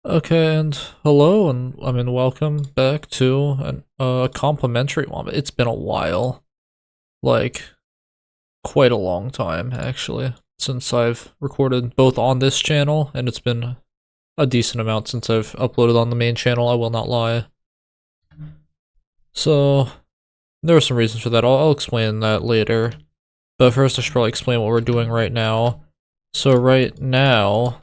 Okay, and hello, and welcome back to a complimentary one. It's been a while, like quite a long time actually, since I've recorded both on this channel, and it's been a decent amount since I've uploaded on the main channel. I will not lie. So there are some reasons for that. I'll explain that later. But first, I should probably explain what we're doing right now. So right now,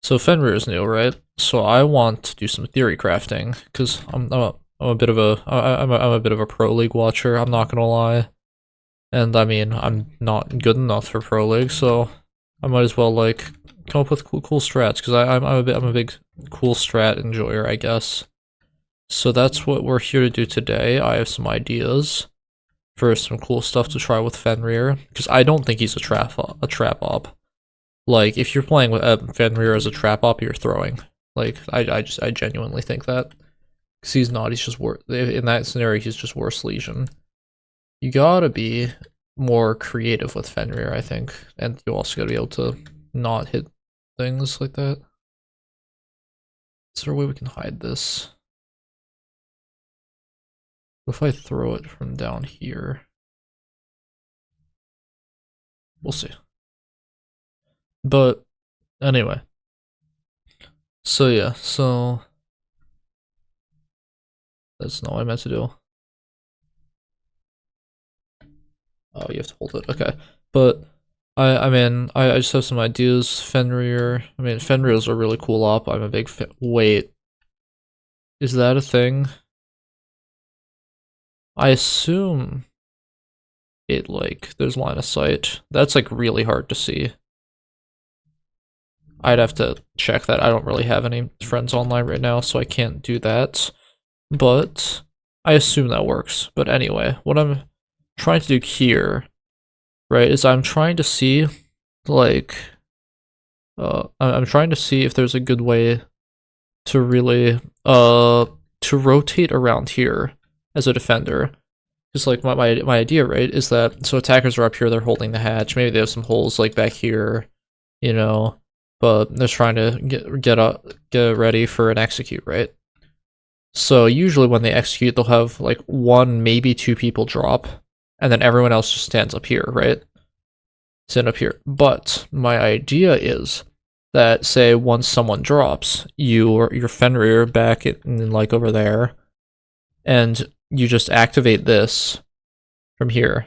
Fenrir is new, right? So I want to do some theory crafting because I'm a bit of a I'm a bit of a pro league watcher. I'm not gonna lie, and I mean I'm not good enough for pro league, so I might as well like come up with cool strats because I'm a big cool strat enjoyer, I guess. So that's what we're here to do today. I have some ideas for some cool stuff to try with Fenrir because I don't think he's a trap op. Like, if you're playing with Fenrir as a trap op, you're throwing. Like, I genuinely think that. Because he's not, he's just worse. In that scenario, he's just worse Legion. You gotta be more creative with Fenrir, I think. And you also gotta be able to not hit things like that. Is there a way we can hide this? What if I throw it from down here? We'll see. But, anyway. So yeah, that's not what I meant to do. Oh, you have to hold it. Okay. But I just have some ideas. Fenrir. Fenrir's a really cool op. I'm a big fan. Wait. Is that a thing? I assume it, like, there's line of sight. That's, like, really hard to see. I'd have to check that. I don't really have any friends online right now, so I can't do that. But I assume that works. But anyway, what I'm trying to do here, right, is I'm trying to see, like, I'm trying to see if there's a good way to really, to rotate around here as a defender. Just like my idea, right, is that, so attackers are up here, they're holding the hatch, maybe they have some holes, like, back here, you know, but they're trying to get ready for an execute, right? So usually when they execute, they'll have, like, one, maybe two people drop, and then everyone else just stands up here, right? Stand up here. But my idea is that, say, once someone drops, your Fenrir back in, like, over there, and you just activate this from here,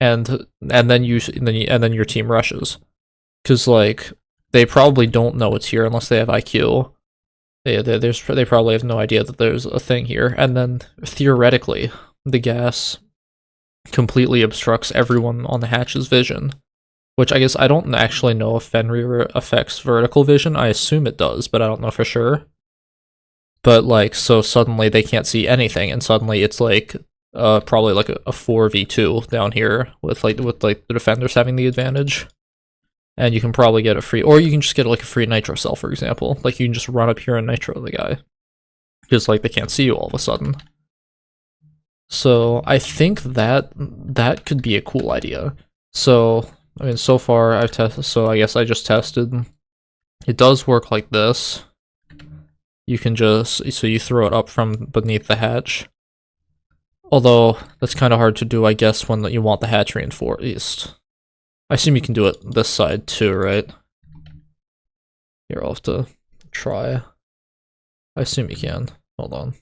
and then your team rushes, because, like, they probably don't know it's here unless they have IQ. They probably have no idea that there's a thing here, and then theoretically, the gas completely obstructs everyone on the hatch's vision. Which I guess I don't actually know if Fenrir affects vertical vision. I assume it does, but I don't know for sure. But, like, so suddenly they can't see anything, and suddenly it's like probably like a 4v2 down here with the defenders having the advantage. And you can probably get a free, or you can just get like a free nitro cell, for example. Like, you can just run up here and nitro the guy, because, like, they can't see you all of a sudden. So I think that could be a cool idea. So so far I've tested. So I guess I just tested. It does work like this. You can just, so you throw it up from beneath the hatch. Although that's kind of hard to do, I guess, when you want the hatch reinforced. I assume you can do it this side too, right? Here, I'll have to try. I assume you can. Hold on.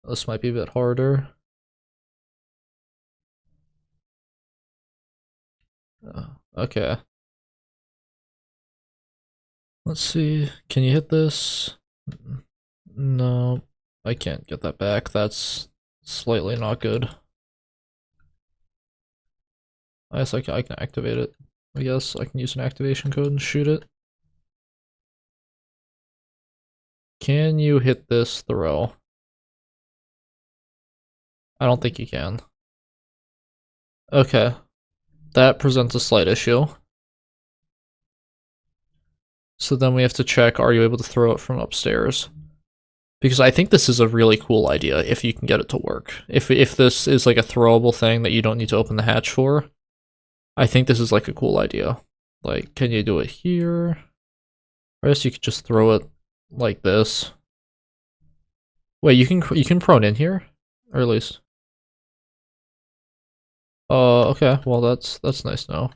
This might be a bit harder. Okay. Let's see. Can you hit this? No, I can't get that back. That's slightly not good. I guess I can activate it. I guess I can use an activation code and shoot it. Can you hit this throw? I don't think you can. Okay. That presents a slight issue. So then we have to check, are you able to throw it from upstairs? Because I think this is a really cool idea if you can get it to work. If this is like a throwable thing that you don't need to open the hatch for, I think this is like a cool idea. Like, can you do it here? I guess you could just throw it like this. Wait, you can prone in here? Or at least... okay, well that's nice now.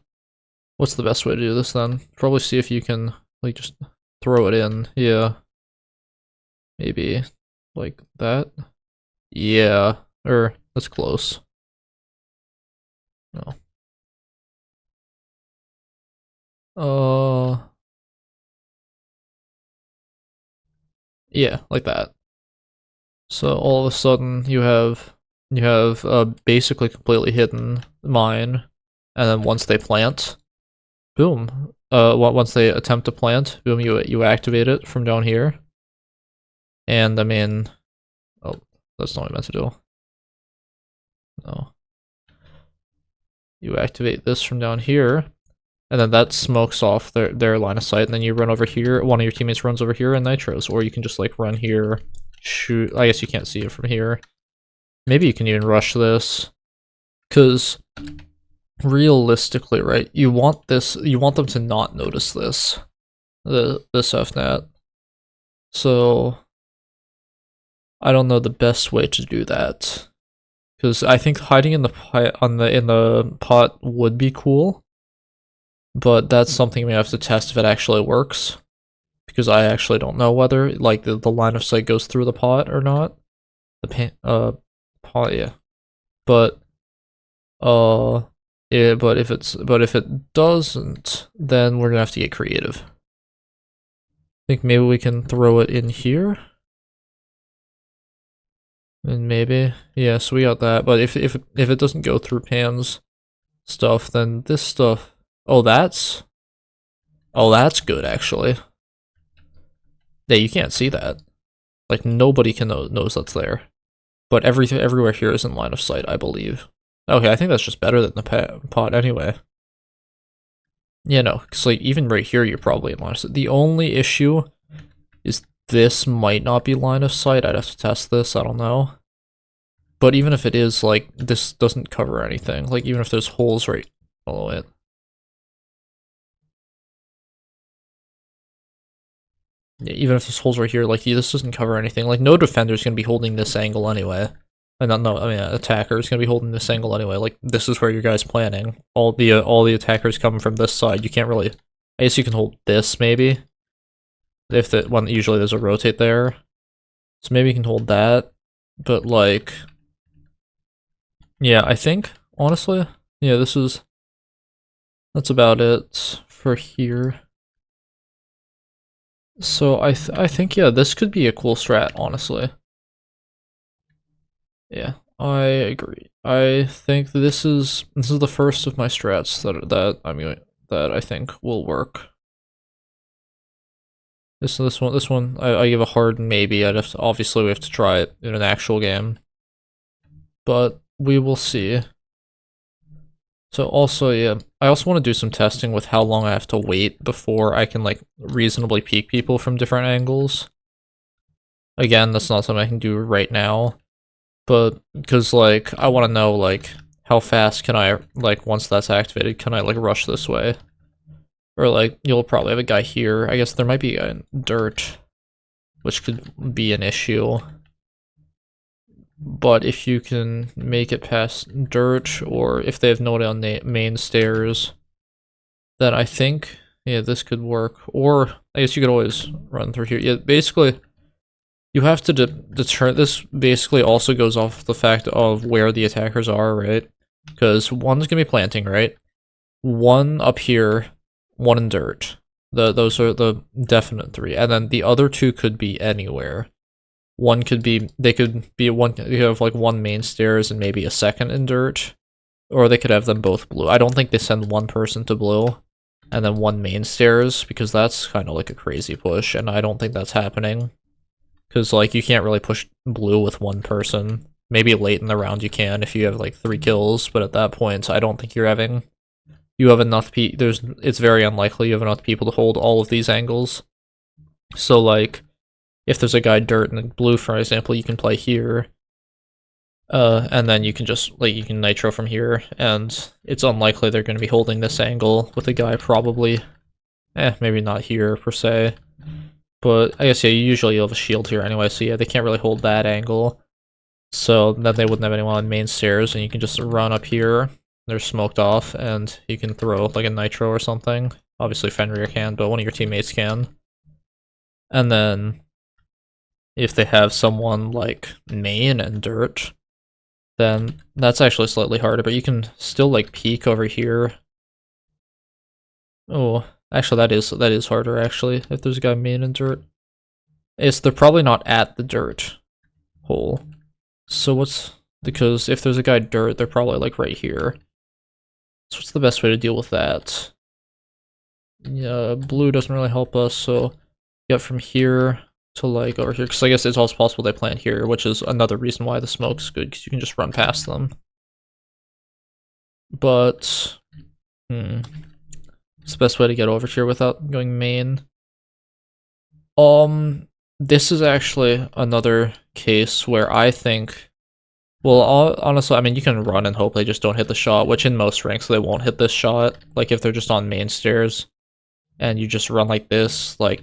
What's the best way to do this then? Probably see if you can, like, just throw it in. Yeah. Maybe like that. Yeah, or that's close. No. Yeah, like that. So all of a sudden you have basically completely hidden mine, and then once they plant, boom. Once they attempt to plant, boom, you activate it from down here. And I mean, oh, that's not what I meant to do. No. You activate this from down here, and then that smokes off their line of sight, and then you run over here, one of your teammates runs over here and nitros, or you can just like run here, shoot, I guess you can't see it from here. Maybe you can even rush this, because realistically, right, you want them to not notice this, this FNAT. So, I don't know the best way to do that. Because I think hiding in the pot would be cool, but that's something we have to test if it actually works. Because I actually don't know whether like the line of sight goes through the pot or not. The pot, yeah. But yeah, but if it doesn't, then we're gonna have to get creative. I think maybe we can throw it in here. And maybe, yeah, so we got that, but if it doesn't go through Pan's stuff, then this stuff, oh that's good actually. Yeah, you can't see that. Like nobody can knows that's there. But everywhere here is in line of sight, I believe. Okay, I think that's just better than the pot anyway. Yeah, no, because like even right here, you're probably in line of sight. The only issue is this might not be line of sight. I'd have to test this, I don't know. But even if it is, like, this doesn't cover anything. Like, even if there's holes right below it. Yeah, even if there's holes right here, like, this doesn't cover anything. Like, no defender's gonna be holding this angle anyway. Attacker is gonna be holding this angle anyway. Like, this is where your guy's planning. All the attackers coming from this side. You can't really... I guess you can hold this, maybe. If the one usually there's a rotate there. So maybe you can hold that. But, like... Yeah, I think, honestly, yeah, that's about it for here. So I think, yeah, this could be a cool strat, honestly. Yeah, I agree. I think this is the first of my strats that I think will work. This one I give a hard maybe. Obviously we have to try it in an actual game, but we will see. So also, yeah, I also want to do some testing with how long I have to wait before I can like reasonably peek people from different angles. Again, that's not something I can do right now, but because like I want to know like how fast can I, like, once that's activated, can I like rush this way? Or like you'll probably have a guy here. I guess there might be a guy in dirt, which could be an issue. But if you can make it past dirt, or if they have no on the main stairs, then I think, yeah, this could work. Or I guess you could always run through here. Yeah, basically, you have to deter. This basically also goes off the fact of where the attackers are, right? Because one's gonna be planting, right? One up here, one in dirt. Those are the definite three, and then the other two could be anywhere. One could be, they could have like one main stairs and maybe a second in dirt, or they could have them both blue. I don't think they send one person to blue and then one main stairs, because that's kind of like a crazy push, and I don't think that's happening. Because like you can't really push blue with one person. Maybe late in the round you can if you have like 3 kills, but at that point I don't think you have enough it's very unlikely you have enough people to hold all of these angles. So like, if there's a guy dirt and blue, for example, you can play here. And then you can just, like, you can nitro from here, and it's unlikely they're going to be holding this angle with a guy probably, maybe not here per se, but I guess, yeah, usually you'll have a shield here anyway, so yeah, they can't really hold that angle, so then they wouldn't have anyone on main stairs, and you can just run up here, they're smoked off, and you can throw, like, a nitro or something. Obviously Fenrir can, but one of your teammates can. And then, if they have someone, like, main and dirt, then that's actually slightly harder, but you can still, like, peek over here. Oh, actually that is harder, actually, if there's a guy main in dirt. They're probably not at the dirt hole. So because if there's a guy dirt, they're probably, like, right here. So what's the best way to deal with that? Yeah, blue doesn't really help us, so get from here to, like, over here, because I guess it's also possible they plant here, which is another reason why the smoke's good, because you can just run past them. But, it's the best way to get over here without going main. This is actually another case where I think, well, honestly, I mean, you can run and hope they just don't hit the shot, which in most ranks they won't hit this shot. Like, if they're just on main stairs, and you just run like this, like,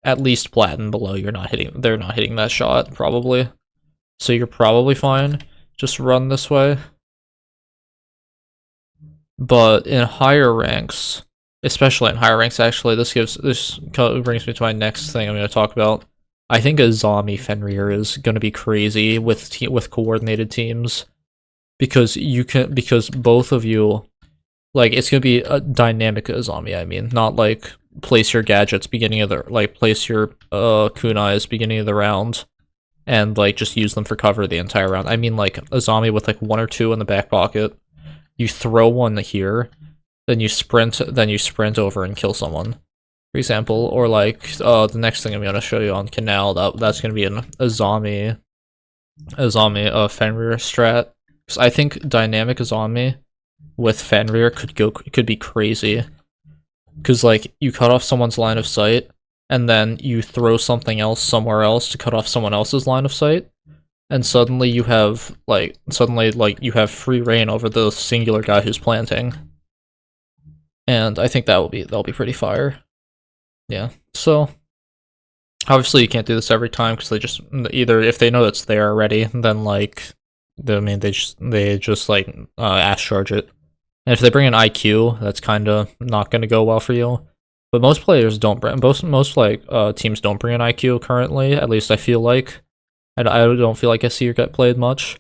at least plat and below, they're not hitting that shot, probably. So you're probably fine. Just run this way. But in higher ranks, especially in higher ranks, actually, this brings me to my next thing I'm going to talk about. I think Azami Fenrir is going to be crazy with coordinated teams, because both of you, like, it's going to be a dynamic Azami. I mean, not like place your gadgets beginning of the, like, place your kunais beginning of the round, and, like, just use them for cover the entire round. I mean, like, Azami with, like, 1 or 2 in the back pocket. You throw one here, then you sprint over and kill someone, for example. Or, like, the next thing I'm gonna show you on Canal, that's gonna be an Azami Fenrir strat. Because I think dynamic Azami with Fenrir could be crazy. Because, like, you cut off someone's line of sight, and then you throw something else somewhere else to cut off someone else's line of sight, and suddenly you have you have free reign over the singular guy who's planting. And I think that'll be pretty fire. Yeah. So obviously you can't do this every time, because they just, either if they know it's there already, then, like, they just like ash charge it. And if they bring an IQ, that's kind of not going to go well for you. But most players don't bring, most like teams don't bring an IQ currently. At least I feel like. I don't feel like I see her get played much.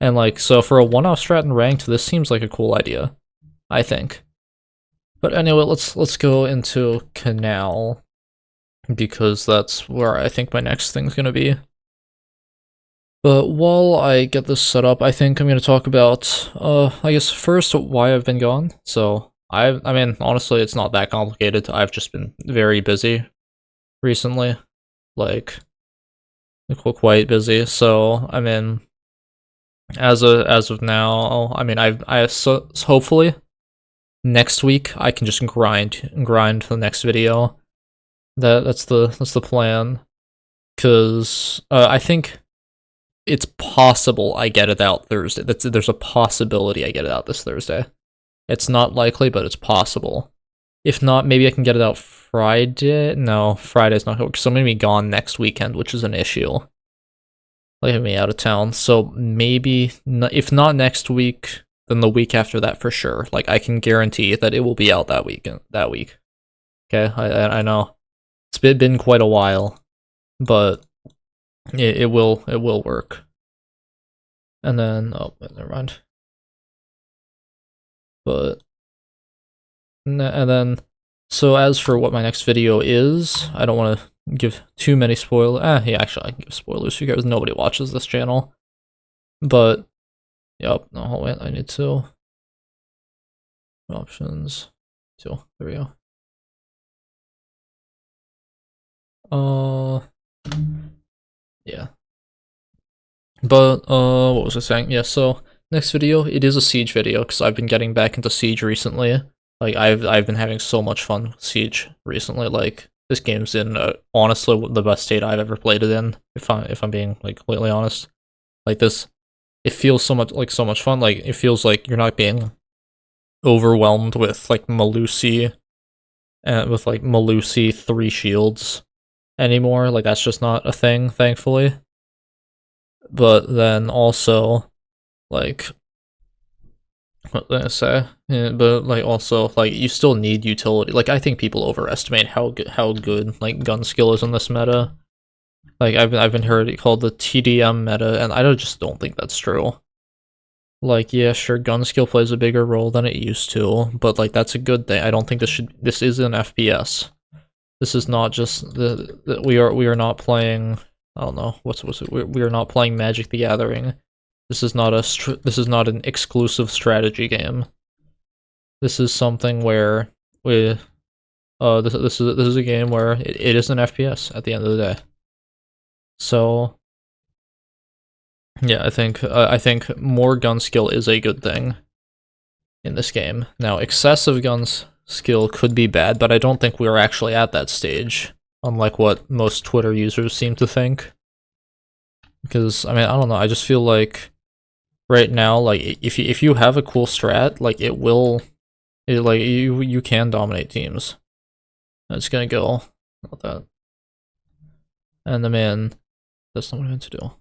And, like, so for a 1-off strat in ranked, this seems like a cool idea, I think. But anyway, let's go into Canal, because that's where I think my next thing's gonna be. But while I get this set up, I think I'm gonna talk about, I guess first, why I've been gone. So I mean, honestly, it's not that complicated. I've just been very busy recently, like, quite busy. So I mean, as of now, I mean, so hopefully next week I can just grind the next video. That's the plan, because I think it's possible I get it out Thursday. There's a possibility I get it out this Thursday. It's not likely, but it's possible. If not, maybe I can get it out Friday. No, Friday's not, because I'm gonna be gone next weekend, which is an issue. Like, me out of town. So maybe, if not next week, then the week after that for sure. Like, I can guarantee that it will be out that week. Okay, I know it's been quite a while, but it will work. And then, oh, never mind. But, and then, so as for what my next video is, I don't want to give too many spoilers. Yeah, actually, I can give spoilers. Who cares? Nobody watches this channel. But, yep. No, wait. I need to options. So there we go. Yeah. But what was I saying? Yeah. So next video, it is a Siege video, because I've been getting back into Siege recently. Like, I've been having so much fun with Siege recently. Like, this game's in honestly the best state I've ever played it in. If I'm being, like, completely honest, like, this it feels so much fun. Like it feels like you're not being overwhelmed with like Malusi and with like Malusi 3 shields anymore. Like that's just not a thing, thankfully. But then also like what did I say? Yeah, but like also like you still need utility. Like I think people overestimate how good like gun skill is in this meta. Like I've been heard it called the TDM meta, and just don't think that's true. Like yeah, sure, gun skill plays a bigger role than it used to, but like that's a good thing. I don't think this is an FPS. This is not just we are not playing. I don't know what's it. We are not playing Magic the Gathering. This is not this is not an exclusive strategy game. This is something where we this is a game where it is an FPS at the end of the day. So yeah, I think more gun skill is a good thing in this game. Now, excessive guns skill could be bad, but I don't think we're actually at that stage, unlike what most Twitter users seem to think. Because I mean, I don't know, I just feel like right now, like if you have a cool strat, like like you can dominate teams. It's gonna go about that. And the man, that's not what I meant to do.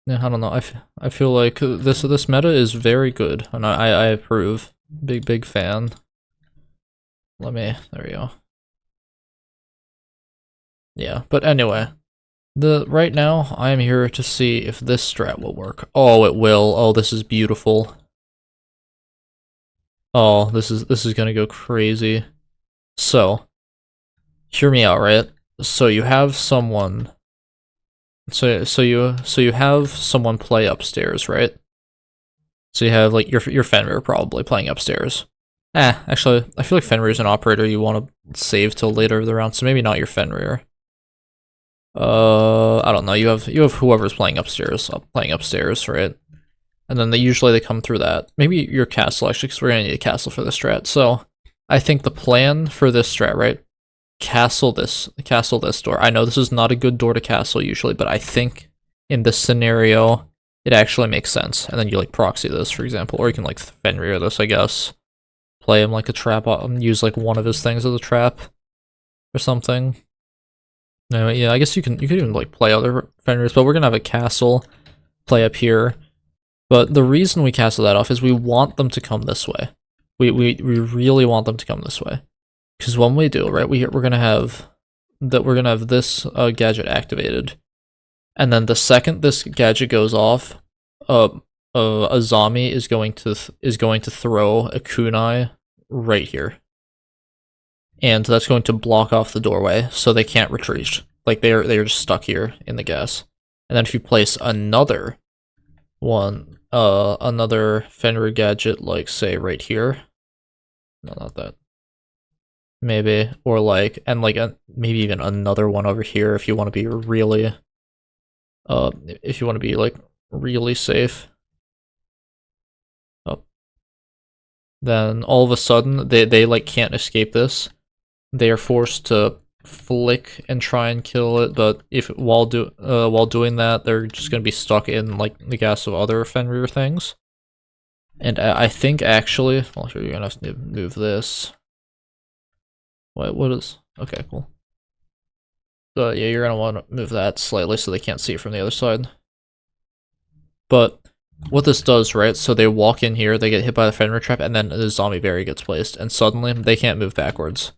Yeah, I don't know. I feel like this meta is very good, and I approve. Big fan. There we go. Yeah, but anyway, right now I am here to see if this strat will work. Oh, it will. Oh, this is beautiful. Oh, this is gonna go crazy. So, hear me out, right? So you have someone. So you have someone play upstairs, right? So you have like your Fenrir probably playing upstairs. Actually, I feel like Fenrir is an operator you want to save till later of the round, so maybe not your Fenrir. I don't know. You have whoever's playing upstairs, right? And then they come through that. Maybe your castle actually, because we're gonna need a castle for this strat. So I think the plan for this strat, right? Castle this door. I know this is not a good door to castle usually, but I think in this scenario it actually makes sense. And then you like proxy this, for example, or you can like Fenrir this, I guess. Play him like a trap, use like one of his things as a trap or something. No, yeah, I guess you could even like play other Fenrirs, but we're gonna have a castle play up here. But the reason we castle that off is we want them to come this way. We really want them to come this way. Because when we do, right, we're gonna have this gadget activated, and then the second this gadget goes off, Azami is going to throw a kunai right here, and that's going to block off the doorway, so they can't retreat. Like they're just stuck here in the gas. And then if you place another one, another Fenrir gadget, like say right here, no, not that. Maybe, or like, and like maybe even another one over here if you want to be really, like really safe. Oh. Then all of a sudden they like can't escape this. They are forced to flick and try and kill it, but while doing that, they're just gonna be stuck in like the gas of other Fenrir things. And I think actually, well, here you're gonna have to move this. What is... Okay, cool. So yeah, you're gonna want to move that slightly so they can't see it from the other side. But what this does, right, so they walk in here, they get hit by the Fenrir trap, and then the zombie barrier gets placed, and suddenly they can't move backwards.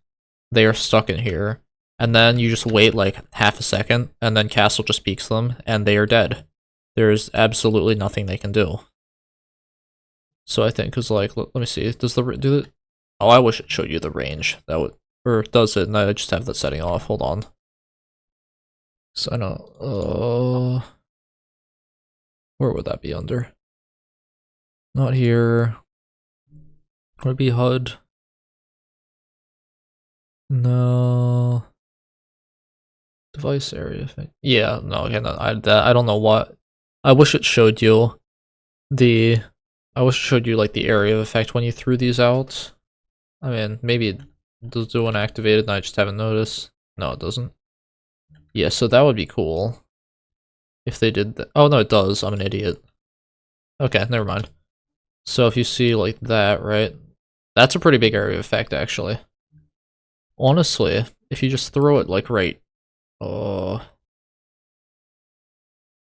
They are stuck in here. And then you just wait like half a second, and then Castle just peeks them, and they are dead. There's absolutely nothing they can do. So I think, cause like, let me see, does do the... Oh, I wish it showed you the range. That would... Or does it? And I just have that setting off. Hold on. So I know. Where would that be under? Not here. Would it be HUD? No. Device area. Yeah. No. Again, I don't know what. I wish it showed you the. I wish it showed you like the area of effect when you threw these out. I mean, maybe it does do one activated and I just haven't noticed. No, it doesn't. Yeah, so that would be cool. If they did that. Oh no, it does. I'm an idiot. Okay, never mind. So if you see like that, right? That's a pretty big area of effect, actually. Honestly, if you just throw it like right, oh,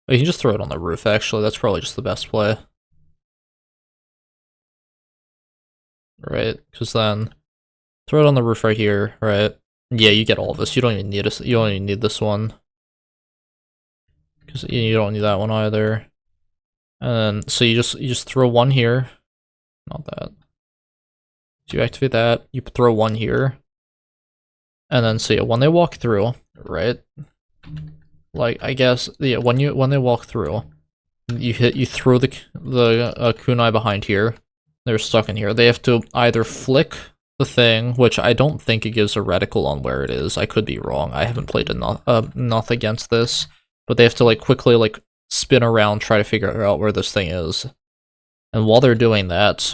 you can just throw it on the roof. Actually, that's probably just the best play, right? Because then throw it on the roof right here, right? Yeah, you get all of this. You don't even need this. You don't even need this one because you don't need that one either. And then, so you just throw one here, not that. So you activate that. You throw one here. And then, so yeah, when they walk through, right? Like, I guess, yeah, when they walk through, you throw the kunai behind here. They're stuck in here. They have to either flick the thing, which I don't think it gives a reticle on where it is. I could be wrong. I haven't played enough against this, but they have to like quickly like spin around, try to figure out where this thing is. And while they're doing that,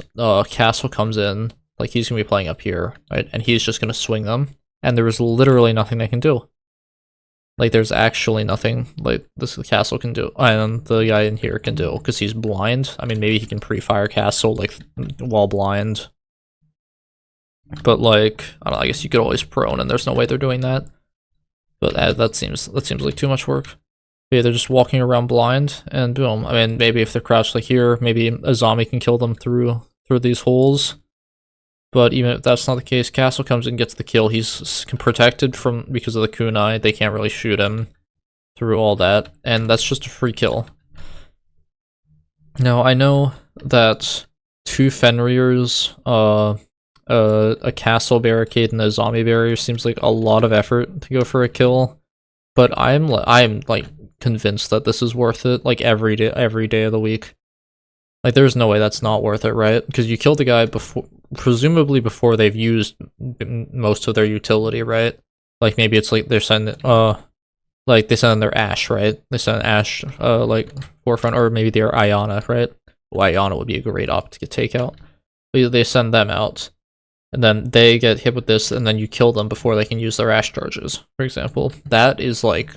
Castle comes in, like he's gonna be playing up here, right? And he's just gonna swing them. And there is literally nothing they can do. Like, there's actually nothing like this Castle can do, and the guy in here can do, because he's blind. I mean, maybe he can pre-fire Castle, like, while blind. But, like, I don't know, I guess you could always prone, and there's no way they're doing that. But that seems like too much work. But yeah, they're just walking around blind, and boom. I mean, maybe if they're crouched like here, maybe Azami can kill them through these holes. But even if that's not the case, Castle comes and gets the kill. He's protected from because of the kunai. They can't really shoot him through all that, and that's just a free kill. Now I know that two Fenrirs, a castle barricade, and a zombie barrier seems like a lot of effort to go for a kill, but I'm like convinced that this is worth it. Like every day of the week. Like, there's no way that's not worth it, right? Because you killed the guy before, presumably before they've used most of their utility, right? Like, maybe it's like they're sending, like they send their Ash, right? They send Ash, like forefront, or maybe they're Iana, right? Well, Iana would be a great op to get takeout. But they send them out, and then they get hit with this, and then you kill them before they can use their Ash charges, for example. That is like,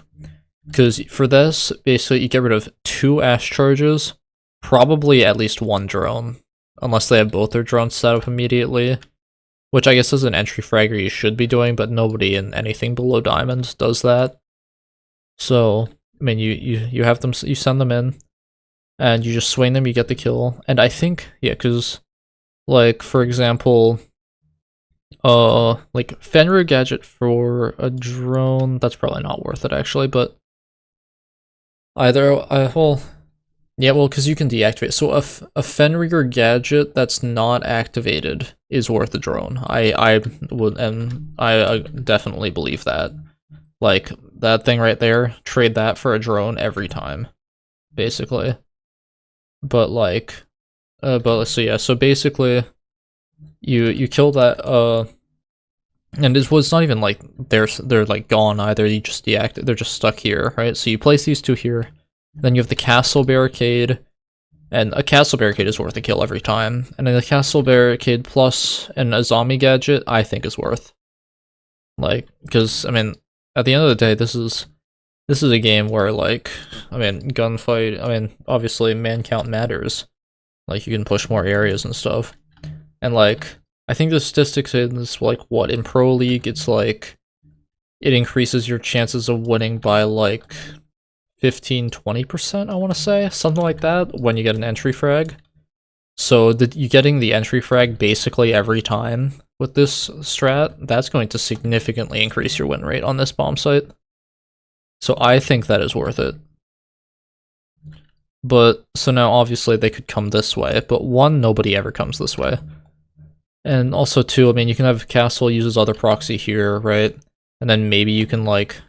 because for this, basically you get rid of 2 Ash charges, probably at least 1 drone, unless they have both their drones set up immediately, which I guess as an entry fragger you should be doing, but nobody in anything below diamond does that. So, I mean, you have them, you send them in, and you just swing them, you get the kill. And I think, yeah, because, like, for example, like, Fenrir gadget for a drone, that's probably not worth it, actually, but either, well, yeah, well, because you can deactivate. So a Fenrir gadget that's not activated is worth a drone. I definitely believe that. Like, that thing right there, trade that for a drone every time, basically. But like, so yeah, so basically, you kill that, and it was not even like they're like gone either. You just deactivate. They're just stuck here, right? So you place these 2 here. Then you have the castle barricade, and a castle barricade is worth a kill every time. And then the castle barricade plus an Azami gadget, I think is worth. Like, because, I mean, at the end of the day, this is a game where, like, I mean, gunfight, I mean, obviously man count matters. Like, you can push more areas and stuff. And, like, I think the statistics is, like, what, in Pro League, it's like, it increases your chances of winning by, like, 15-20%, I want to say, something like that, when you get an entry frag. So you getting the entry frag basically every time with this strat, that's going to significantly increase your win rate on this bomb site. So I think that is worth it. But, so now obviously they could come this way, but 1, nobody ever comes this way. And also 2, I mean, you can have Castle uses other proxy here, right? And then maybe you can, like,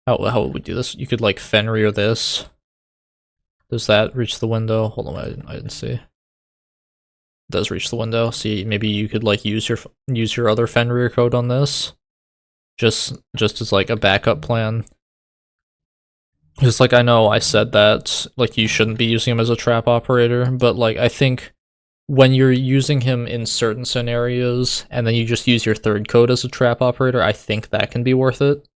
how would we do this? You could, like, Fenrir this. Does that reach the window? Hold on, I didn't see. It does reach the window. See, maybe you could, like, use your other Fenrir code on this, just as, like, a backup plan. Just like, I know I said that, like, you shouldn't be using him as a trap operator, but, like, I think when you're using him in certain scenarios and then you just use your 3rd code as a trap operator, I think that can be worth it.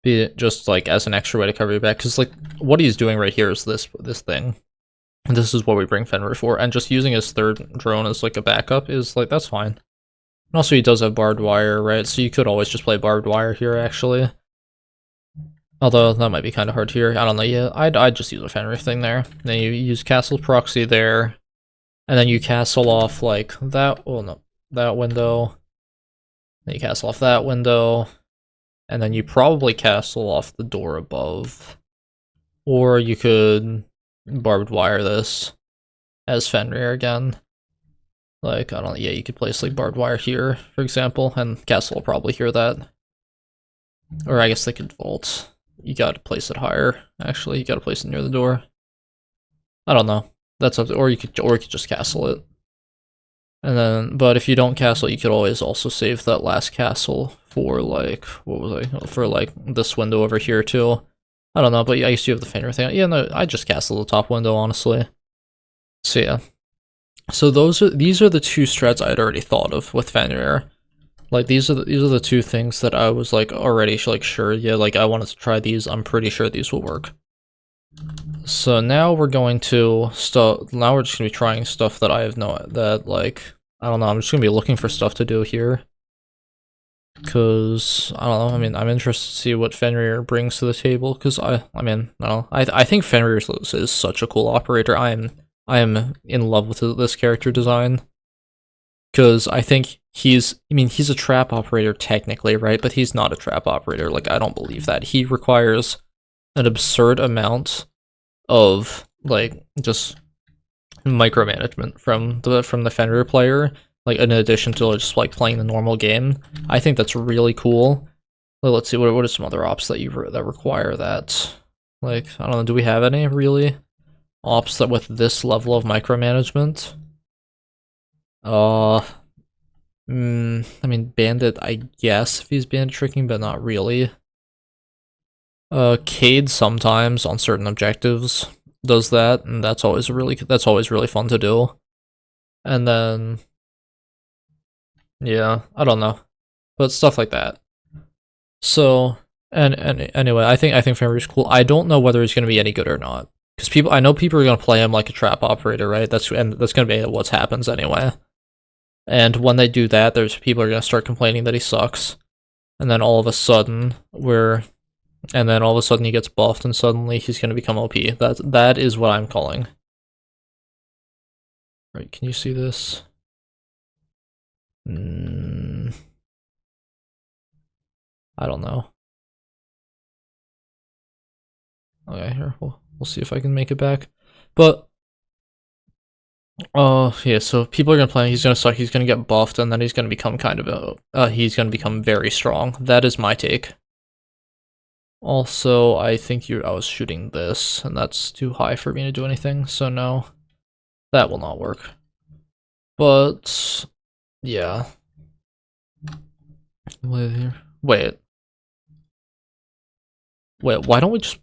Be it just like as an extra way to cover your back, because like what he's doing right here is this thing. And this is what we bring Fenrir for, and just using his third drone as like a backup is like that's fine. And also he does have barbed wire, right? So you could always just play barbed wire here actually. Although that might be kind of hard here. I don't know. Yeah, I'd just use a Fenrir thing there. Then you use castle proxy there, and then you castle off like that. Oh no, that window. Then you castle off that window. And then you probably castle off the door above. Or you could barbed wire this as Fenrir again. Like, I don't know, yeah, you could place like barbed wire here, for example, and castle will probably hear that. Or I guess they could vault. You gotta place it higher, actually, you gotta place it near the door. I don't know. That's up to, or you could just castle it. And then, but if you don't castle, you could always also save that last castle for like, what was I, for like this window over here too. I don't know, but yeah, I guess you have the Fenrir thing. Yeah, no, I just castle the top window, honestly. So yeah. So these are the two strats I had already thought of with Fenrir. Like these are the two things that I was like already like sure, yeah, like I wanted to try these. I'm pretty sure these will work. So now we're going to now we're just gonna be trying stuff that I have like I don't know, I'm just gonna be looking for stuff to do here. Cause I don't know, I mean I'm interested to see what Fenrir brings to the table, cause I mean, I don't know, I think Fenrir is such a cool operator. I am in love with this character design. Cause I think he's a trap operator technically, right? But he's not a trap operator, like I don't believe that. He requires an absurd amount of like just micromanagement from the Fenrir player, like in addition to just like playing the normal game. I think that's really cool. Well, let's see, what are some other ops that that require that? Like, I don't know, do we have any really ops that with this level of micromanagement? I mean Bandit, I guess if he's bandit tricking, but not really. Cade sometimes on certain objectives does that, and that's always really fun to do. And then yeah, I don't know, but stuff like that. So and anyway, I think Fenrir's cool. I don't know whether he's gonna be any good or not, because I know people are gonna play him like a trap operator, right? That's gonna be what happens anyway. And when they do that, there's people are gonna start complaining that he sucks, and then all of a sudden he gets buffed, and suddenly he's gonna become OP. That is what I'm calling. Right? Can you see this? I don't know. Okay, here we'll see if I can make it back. But yeah, so people are gonna play, he's gonna suck, he's gonna get buffed, and then he's gonna become he's gonna become very strong. That is my take. Also, I think I was shooting this, and that's too high for me to do anything, so no. That will not work. But yeah. Wait. Why don't we just,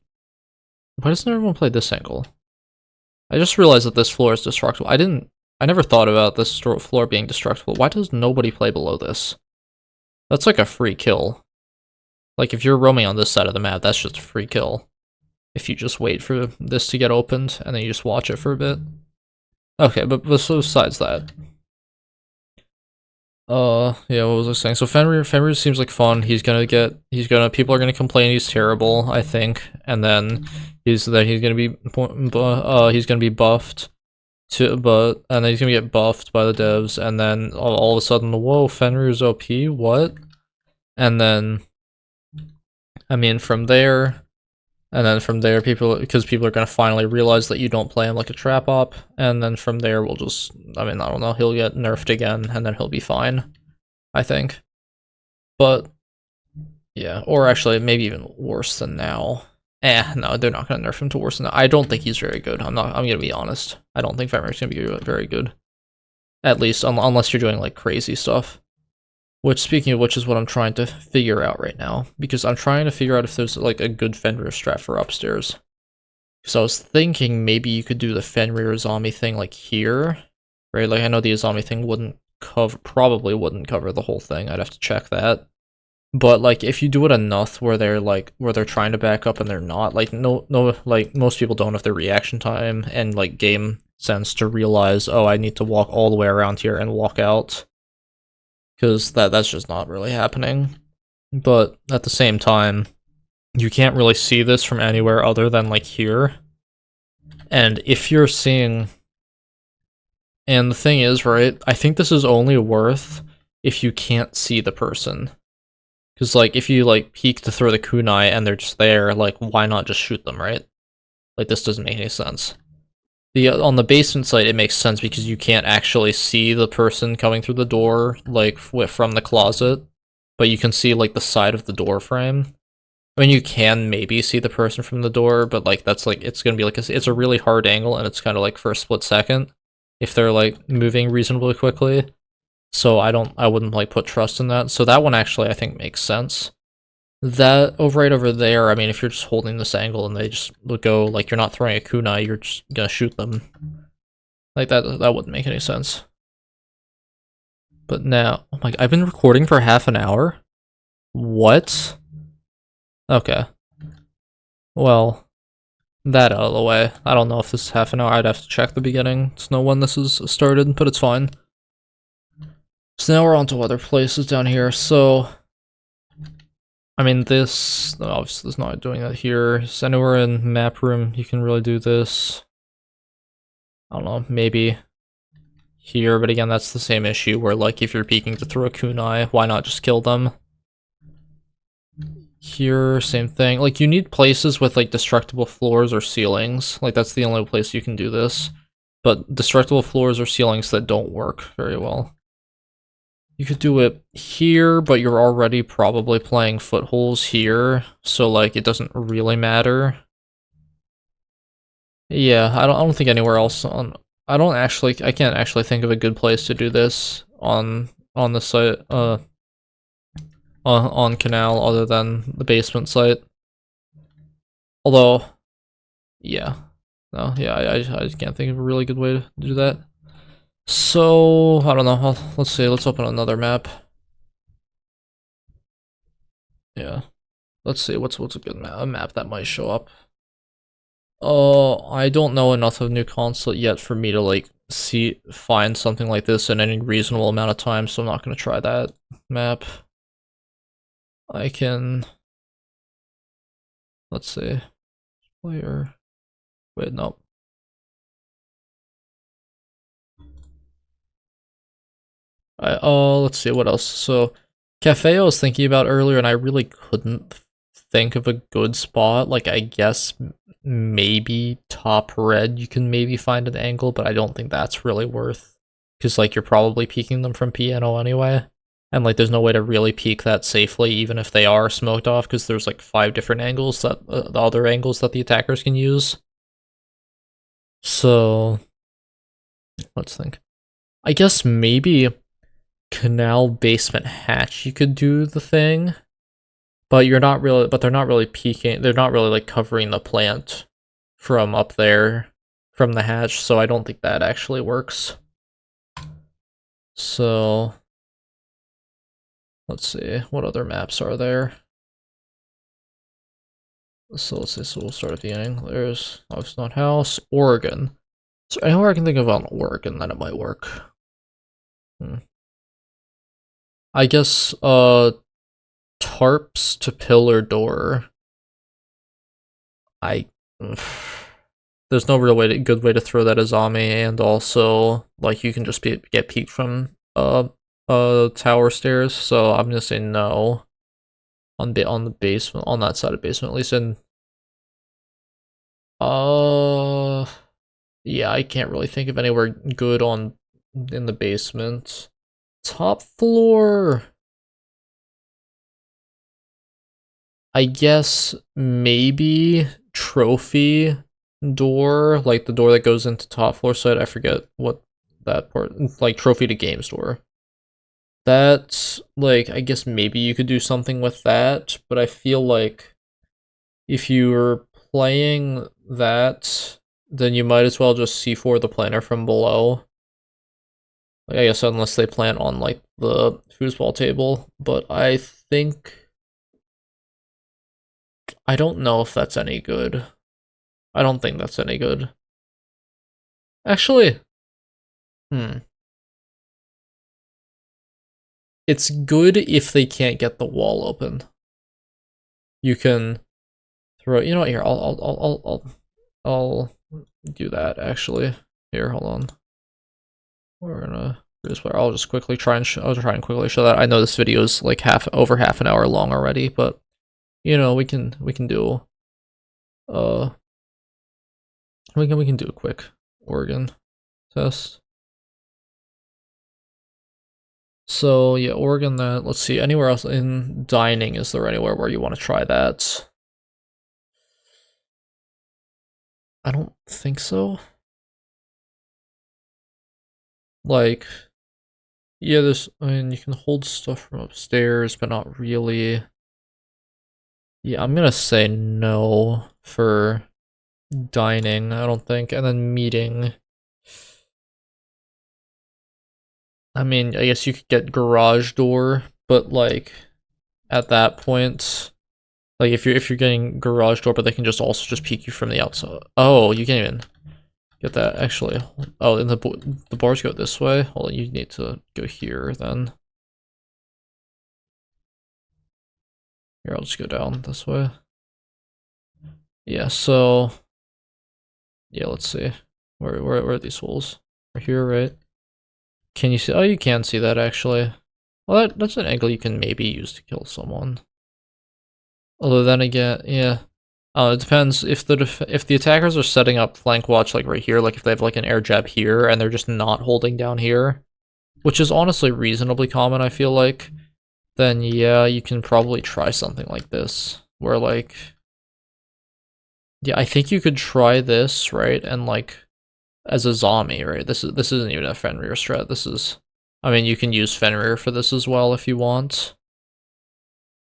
why doesn't everyone play this angle? I just realized that this floor is destructible. I never thought about this floor being destructible. Why does nobody play below this? That's like a free kill. Like, if you're roaming on this side of the map, that's just a free kill. If you just wait for this to get opened, and then you just watch it for a bit. Okay, but besides that. Yeah, what was I saying? So Fenrir seems like fun. People are gonna complain he's terrible, I think. And then he's gonna be buffed. And then he's gonna get buffed by the devs, and then all of a sudden, whoa, Fenrir's OP, what? And then, I mean, from there, because people are gonna finally realize that you don't play him like a trap op, and then from there we'll just, I mean, I don't know, he'll get nerfed again, and then he'll be fine, I think. But yeah, or actually maybe even worse than now. No, they're not gonna nerf him to worse than now. I don't think he's very good. I'm gonna be honest. I don't think Fenrir's gonna be very good. At least unless you're doing like crazy stuff. Which, speaking of which, is what I'm trying to figure out right now. Because I'm trying to figure out if there's like a good Fenrir strat for upstairs. Because I was thinking maybe you could do the Fenrir Azami thing like here. Right? Like I know the Azami thing probably wouldn't cover the whole thing. I'd have to check that. But like if you do it enough where they're trying to back up and they're not, like no like most people don't have their reaction time and like game sense to realize, oh, I need to walk all the way around here and walk out. Cause that's just not really happening. But at the same time, you can't really see this from anywhere other than like here. And if you're seeing, and the thing is, right, I think this is only worth if you can't see the person. Because, like, if you, like, peek to throw the kunai and they're just there, like, why not just shoot them, right? Like, this doesn't make any sense. On the basement side, it makes sense because you can't actually see the person coming through the door, like, from the closet. But you can see, like, the side of the door frame. I mean, you can maybe see the person from the door, but, like, that's, like, it's gonna be, like, it's a really hard angle, and it's kind of, like, for a split second. If they're, like, moving reasonably quickly. So I wouldn't like put trust in that. So that one actually I think makes sense. That right over there, I mean, if you're just holding this angle and they just go like you're not throwing a kunai, you're just gonna shoot them. Like that wouldn't make any sense. But now, oh my, I've been recording for half an hour? What? Okay. Well, that out of the way. I don't know if this is half an hour, I'd have to check the beginning to know when this is started, but it's fine. So now we're on to other places down here. So, I mean, this obviously is not doing that here. So anywhere in map room, you can really do this. I don't know, maybe here, but again, that's the same issue where, like, if you're peeking to throw a kunai, why not just kill them? Here, same thing. Like, you need places with, like, destructible floors or ceilings. Like, that's the only place you can do this. But destructible floors or ceilings that don't work very well. You could do it here, but you're already probably playing footholes here, so like it doesn't really matter. Yeah, I don't think anywhere else on I can't actually think of a good place to do this on the site on Canal other than the basement site. Although yeah. No, yeah, I just can't think of a really good way to do that. So, I don't know. Let's see. Let's open another map. Yeah. Let's see. What's a good map? A map that might show up. Oh, I don't know enough of New Console yet for me to like find something like this in any reasonable amount of time. So I'm not gonna try that map. I can. Let's see. Player. Wait, no. Let's see what else. So, cafe I was thinking about earlier, and I really couldn't think of a good spot. Like, I guess maybe top red. You can maybe find an angle, but I don't think that's really worth. Because like you're probably peeking them from piano anyway, and like there's no way to really peek that safely, even if they are smoked off. Because there's like 5 different angles that the other angles that the attackers can use. So, let's think. I guess maybe canal basement hatch you could do the thing, but they're not really peeking, they're not really like covering the plant from up there from the hatch, so I don't think that actually works. So let's see, what other maps are there? So let's see, so we'll start at the beginning. There's obviously not house, Oregon. So anywhere I can think of on Oregon that it might work. I guess tarps to pillar door. There's no real good way to throw that Azami, and also like you can just get peeked from tower stairs. So I'm gonna say no on the basement, on that side of basement, at least in. Yeah, I can't really think of anywhere good in the basement. Top floor. I guess maybe trophy door, like the door that goes into top floor side. I forget what that part, like trophy to game store. That's like, I guess maybe you could do something with that, but I feel like if you were playing that, then you might as well just C4 the planner from below. Like, I guess unless they plant on like the foosball table, but I think I don't know if that's any good. I don't think that's any good. Actually, hmm. It's good if they can't get the wall open. You can throw. You know what? Here, I'll do that. Actually, here, hold on. We're gonna do this. I'll just quickly try and I'll try and quickly show that. I know this video is like over half an hour long already, but you know we can do uh we can do a quick organ test. So yeah, organ that. Let's see. Anywhere else in dining? Is there anywhere where you want to try that? I don't think so. Like, yeah, there's. I mean, you can hold stuff from upstairs, but not really. Yeah, I'm gonna say no for dining. I don't think, and then meeting. I mean, I guess you could get garage door, but like at that point, like if you're getting garage door, but they can just also just peek you from the outside. Oh, you can't even get that actually. Oh, and the bars go this way. Hold on, you need to go here then. Here, I'll just go down this way. Yeah, so yeah, let's see. Where are these holes? Right here, right? Can you see? Oh, you can see that actually. Well, that's an angle you can maybe use to kill someone. Although then again, yeah. It depends if the attackers are setting up flank watch like right here, like if they have like an air jab here and they're just not holding down here, which is honestly reasonably common, I feel like, then yeah, you can probably try something like this, where like, yeah, I think you could try this, right, and like, as a Azami, right, this isn't even a Fenrir strat, this is, I mean, you can use Fenrir for this as well if you want,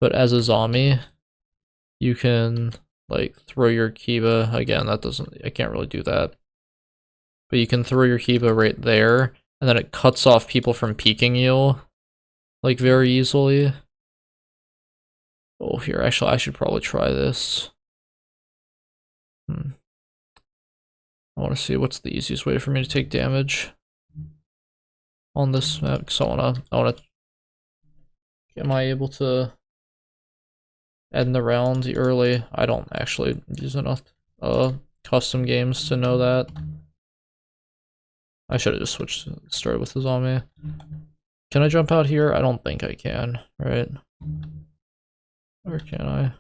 but as a Azami, you can, like, throw your Kiba, again, that doesn't, I can't really do that, but you can throw your Kiba right there, and then it cuts off people from peeking you, like, very easily. Oh, here, actually, I should probably try this. I want to see what's the easiest way for me to take damage on this map, because I wanna, am I able to end the round early? I don't actually use enough, custom games to know that. I should have just started with the zombie. Can I jump out here? I don't think I can, right? Or can I?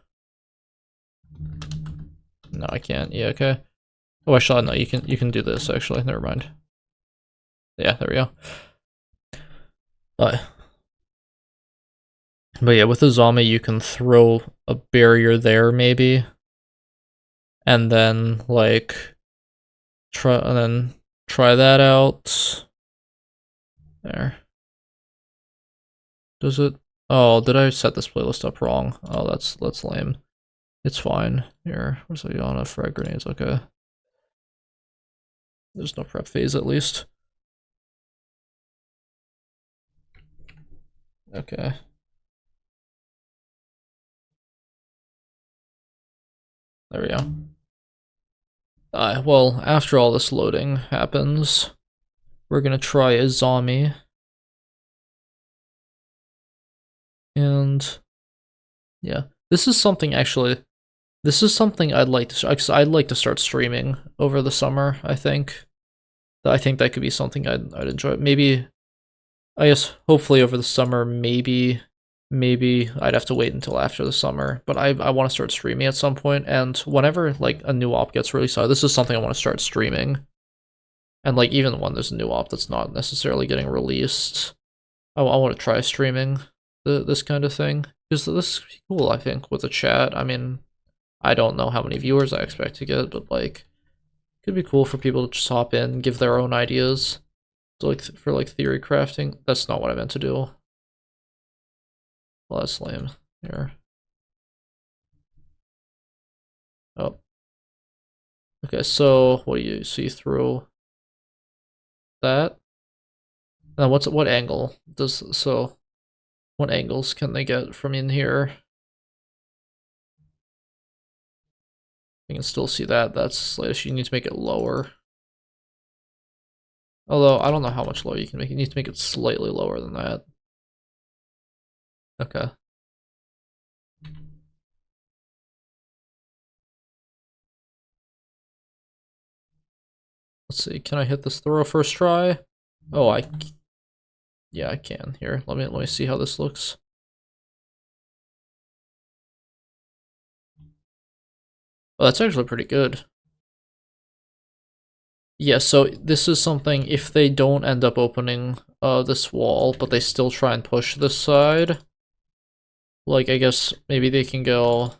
No, I can't. Yeah, okay. Oh, actually, no, you can do this, actually. Never mind. Yeah, there we go. But yeah, with the zombie, you can throw a barrier there, maybe. And then, like, try that out. There. Does it? Oh, did I set this playlist up wrong? Oh, that's lame. It's fine. Here, where's Ayana? Frag grenades, okay. There's no prep phase at least. Okay. There we go. Well, after all this loading happens, we're gonna try a zombie. And yeah, this is something actually. This is something I'd like to. Cause I'd like to start streaming over the summer. I think that could be something I'd enjoy. Maybe, I guess, hopefully over the summer. Maybe I'd have to wait until after the summer. But I want to start streaming at some point. And whenever like a new op gets released, this is something I want to start streaming. And like even when there's a new op that's not necessarily getting released, I want to try streaming this kind of thing, because this is cool. I think with the chat. I mean, I don't know how many viewers I expect to get, but like, it could be cool for people to just hop in, give their own ideas. So like for like theory crafting. That's not what I meant to do. Well, that's lame. Here. Oh. Okay, so what do you see through that? And what angle does what angles can they get from in here? You can still see that. That's slash. You need to make it lower. Although, I don't know how much lower you can make it. You need to make it slightly lower than that. Okay. Let's see. Can I hit this throw first try? Oh, yeah, I can. Here, let me see how this looks. Oh, that's actually pretty good. Yeah, so this is something, if they don't end up opening this wall, but they still try and push this side, like, I guess maybe they can go,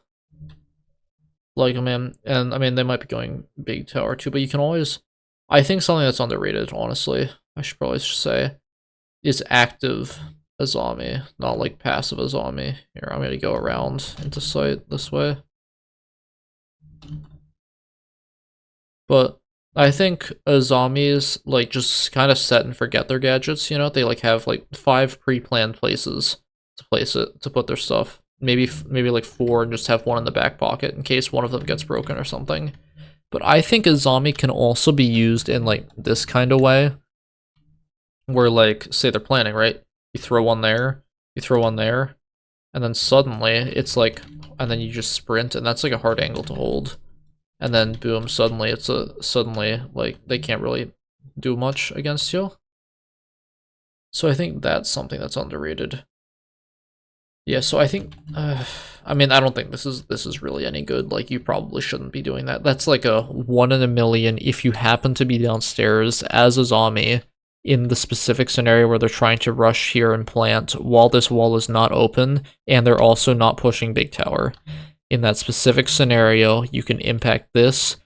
like, I mean, they might be going big tower too, but you can always, I think something that's underrated, honestly, I should probably say, is active Azami, not like passive Azami. Here, I'm gonna go around into sight this way. But I think Azami's like just kind of set and forget their gadgets, you know? They like have like 5 pre-planned places to place it, to put their stuff. Maybe like 4 and just have one in the back pocket in case one of them gets broken or something. But I think Azami can also be used in like this kind of way, where like say they're planning, right? You throw one there, you throw one there, and then suddenly it's like, and then you just sprint, and that's like a hard angle to hold. And then boom, suddenly suddenly like they can't really do much against you. So I think that's something that's underrated. Yeah, so I think I mean, I don't think this is really any good. Like, you probably shouldn't be doing that. That's like a 1 in a million if you happen to be downstairs as a zombie in the specific scenario where they're trying to rush here and plant while this wall is not open and they're also not pushing big tower. In that specific scenario, you can impact this,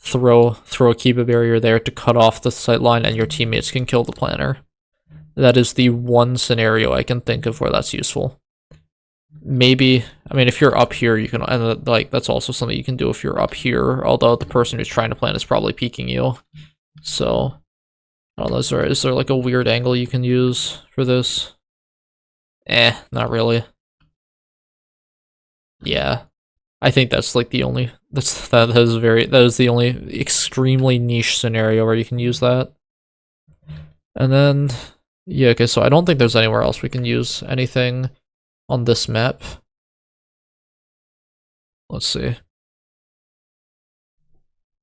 throw a keep a barrier there to cut off the sight line, and your teammates can kill the planner. That is the one scenario I can think of where that's useful. Maybe, I mean, if you're up here, you can, and like that's also something you can do if you're up here. Although the person who's trying to plant is probably peeking you, so I don't know. Is there like a weird angle you can use for this? Not really. Yeah, I think that's like the only that is the only extremely niche scenario where you can use that. And then yeah, okay, so I don't think there's anywhere else we can use anything on this map. Let's see.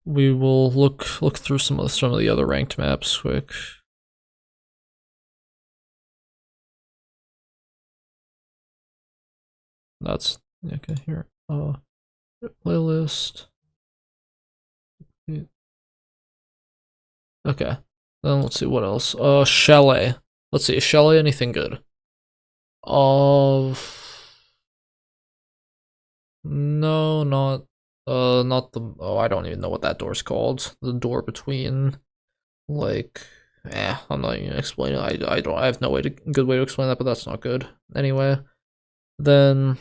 We will look through some of the other ranked maps quick. That's okay here. Playlist. Okay. Then let's see what else. Chalet. Let's see, is Chalet anything good? No, not the, oh, I don't even know what that door's called. The door between, like, I'm not even gonna explain it. I have no good way to explain that, but that's not good. Anyway, then,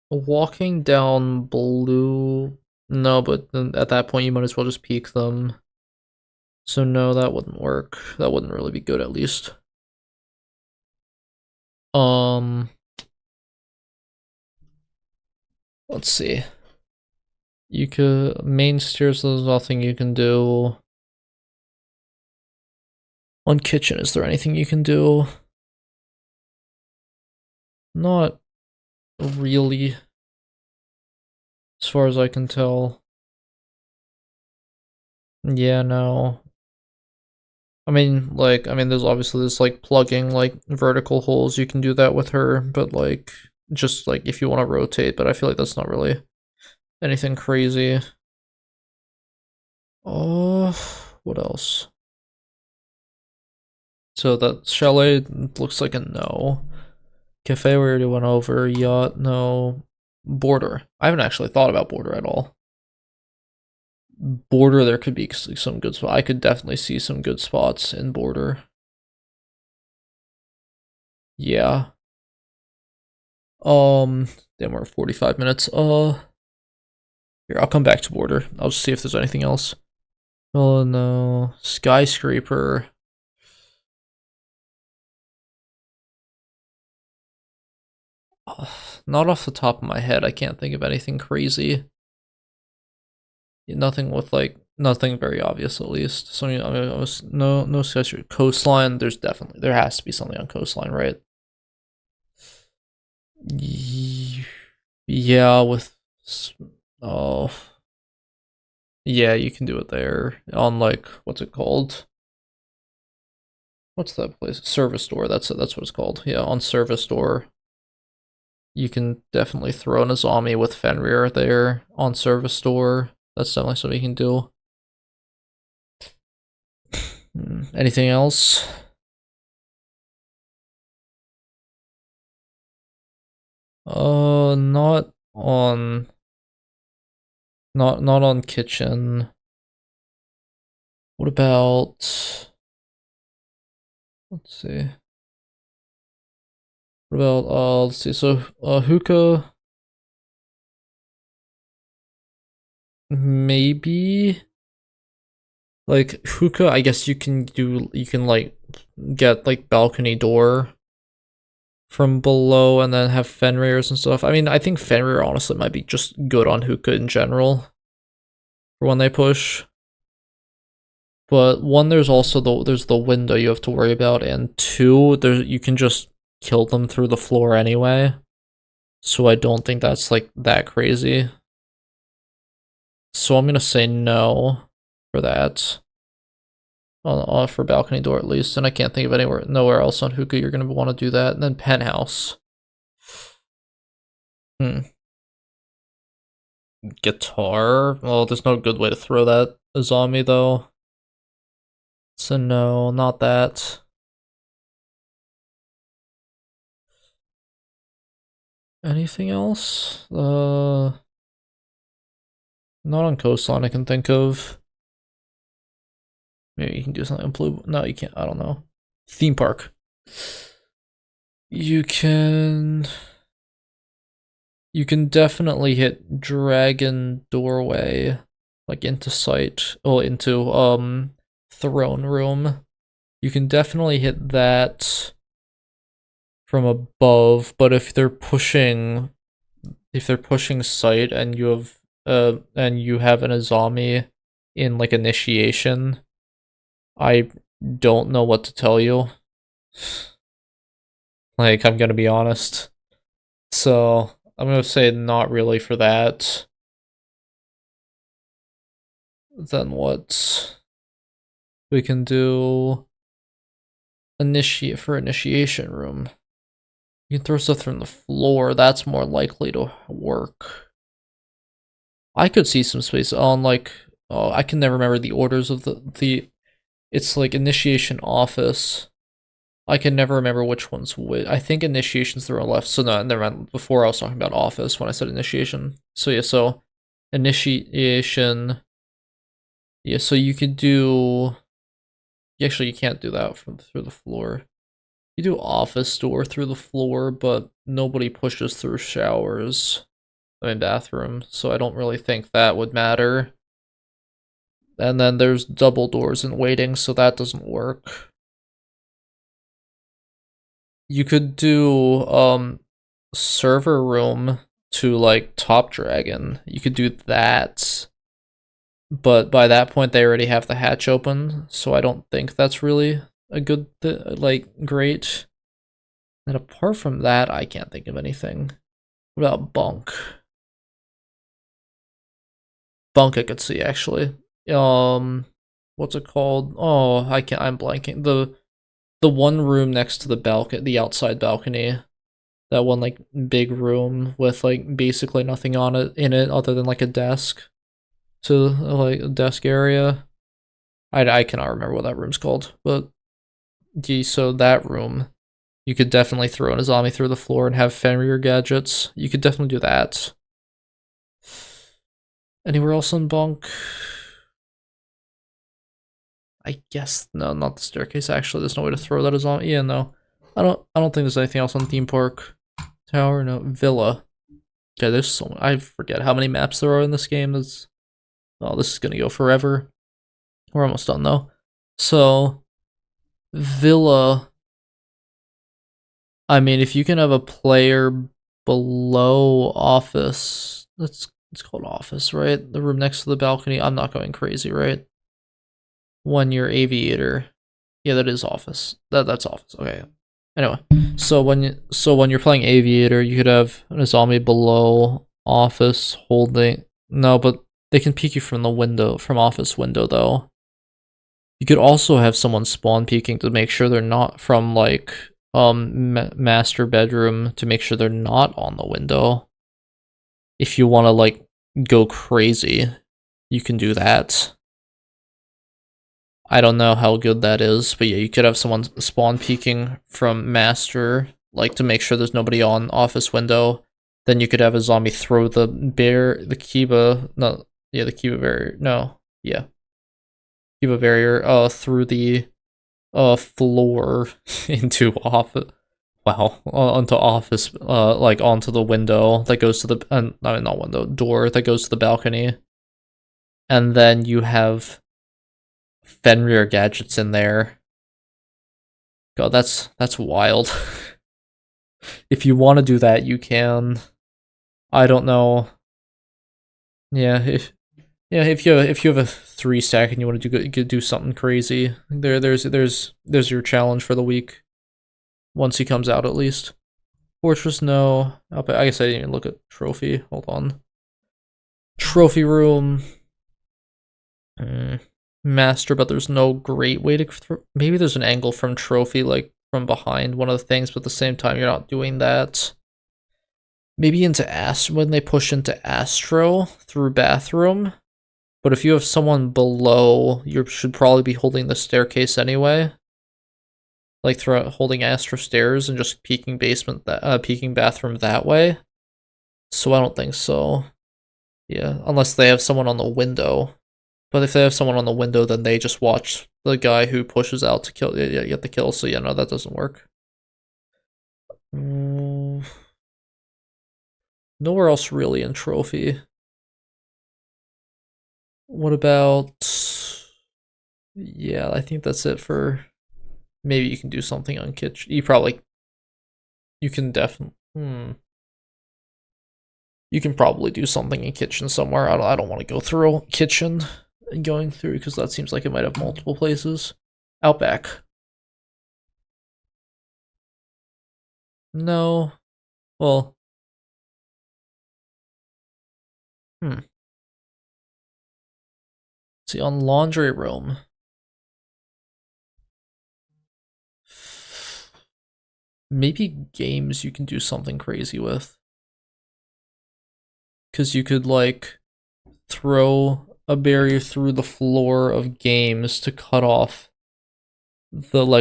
walking down blue, no, but then at that point you might as well just peek them. So no, that wouldn't work. That wouldn't really be good, at least. Let's see. You could, main stairs, there's nothing you can do. On kitchen, is there anything you can do? Not really, as far as I can tell. Yeah, no. I mean, there's obviously this, like, plugging, like, vertical holes. You can do that with her, but, like, just, like, if you want to rotate, but I feel like that's not really anything crazy. Oh, what else? So that chalet looks like a no. Cafe we already went over. Yacht, no. Border. I haven't actually thought about border at all. Border, there could be some good spots. I could definitely see some good spots in border. Yeah. Then we're 45 minutes. Here, I'll come back to border. I'll just see if there's anything else. Oh no. Skyscraper. Not off the top of my head, I can't think of anything crazy. Nothing with like nothing very obvious at least. So I mean, I was no sketch coastline. There has to be something on coastline, right? Yeah, with oh yeah, you can do it there on like what's it called? What's that place? Service door. That's it. That's what it's called. Yeah, on service door. You can definitely throw an Azami with Fenrir there on service door. That's definitely something you can do. Anything else? Not on, not on kitchen. What about? Let's see. What about? Let's see. So, hookah, maybe. Like hookah, I guess you can do. You can like get like balcony door from below and then have Fenrirs and stuff. I mean, I think Fenrir honestly might be just good on hookah in general for when they push. But one, there's also the window you have to worry about, and two, you can just kill them through the floor anyway. So I don't think that's like that crazy. So I'm gonna say no for that. For balcony door at least, and I can't think of nowhere else on hookah you're gonna want to do that. And then penthouse. Guitar. Well, there's no good way to throw that Azami though. So no, not that. Anything else? Not on coastline I can think of. Maybe you can do something blue. No, you can't. I don't know. Theme park. You can definitely hit dragon doorway, like into sight. Oh, into throne room. You can definitely hit that from above, but if they're pushing sight and you have an Azami in like initiation, I don't know what to tell you. Like, I'm gonna be honest. So I'm gonna say not really for that. Then what we can do? Initiation room. You can throw stuff from the floor. That's more likely to work. I could see some space on like, oh, I can never remember the orders of the. It's like initiation office. I can never remember which one's which. I think initiation's the row left. So no, never mind. Before I was talking about office when I said initiation. So yeah, so initiation. Yeah, so you could do. Actually, you can't do that from through the floor. You do office door through the floor, but nobody pushes through showers. I mean bathroom, so I don't really think that would matter. And then there's double doors in waiting, so that doesn't work. You could do server room to like top dragon. You could do that. But by that point they already have the hatch open, so I don't think that's really a good like great. And apart from that, I can't think of anything. What about bunk? Bunk I could see actually. What's it called? Oh, I'm blanking. The one room next to the balcony, the outside balcony. That one like big room with like basically nothing on it in it other than like a desk. To like a desk area. I cannot remember what that room's called, but so that room, you could definitely throw an Azami through the floor and have Fenrir gadgets. You could definitely do that. Anywhere else on bunk? I guess no, not the staircase. Actually, there's no way to throw that Azami. Yeah, no, I don't think there's anything else on theme park. Tower, no villa. Okay, there's so many, I forget how many maps there are in this game. That's oh, this is gonna go forever. We're almost done though. So villa. I mean, if you can have a player below office. It's called office, right? The room next to the balcony. I'm not going crazy, right? When you're aviator. Yeah, that is office. That's office. Okay. Anyway, so when you're playing aviator, you could have an Azami below office holding. No, but they can peek you from the window, from office window though. You could also have someone spawn peeking to make sure they're not from like master bedroom to make sure they're not on the window. If you want to like go crazy, you can do that. I don't know how good that is, but yeah, you could have someone spawn peeking from master, like to make sure there's nobody on office window. Then you could have a zombie throw the Kiba, no, yeah, the Kiba barrier, no, yeah, Kiba barrier, through the floor into office. Wow, onto office, like onto the window that goes to the, I mean, not window, door that goes to the balcony. And then you have Fenrir gadgets in there. God, that's wild. If you want to do that, you can. I don't know. Yeah, if you have a 3 stack and you want to do something crazy, there's your challenge for the week. Once he comes out, at least. Fortress, no. I guess I didn't even look at trophy. Hold on. Trophy room. Master, but there's no great way to. Maybe there's an angle from trophy, like from behind one of the things, but at the same time, you're not doing that. Maybe into when they push into Astro through bathroom. But if you have someone below, you should probably be holding the staircase anyway. Like holding Astro stairs and just peeking peeking bathroom that way. So I don't think so. Yeah, unless they have someone on the window. But if they have someone on the window, then they just watch the guy who pushes out to kill, get the kill. So yeah, no, that doesn't work. Nowhere else really in trophy. What about? Yeah, I think that's it for. Maybe you can do something on kitchen. You can definitely. You can probably do something in kitchen somewhere. I don't want to go through kitchen and going through because that seems like it might have multiple places. Outback. No. Well. See, on laundry room. Maybe games you can do something crazy with. Because you could, like, throw a barrier through the floor of games to cut off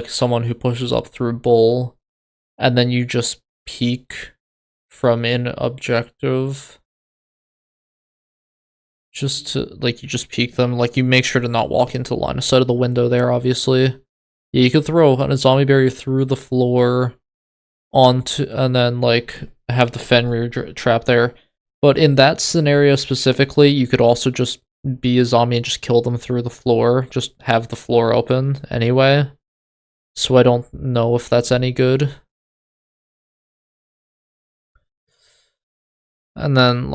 someone who pushes up through bowl, and then you just peek from in objective. Just to, you just peek them, you make sure to not walk into the line of sight of the window there, obviously. Yeah, you could throw a zombie barrier through the floor onto, and then, have the Fenrir trap there. But in that scenario specifically, you could also just be a zombie and just kill them through the floor. Just have the floor open anyway. So I don't know if that's any good. And then,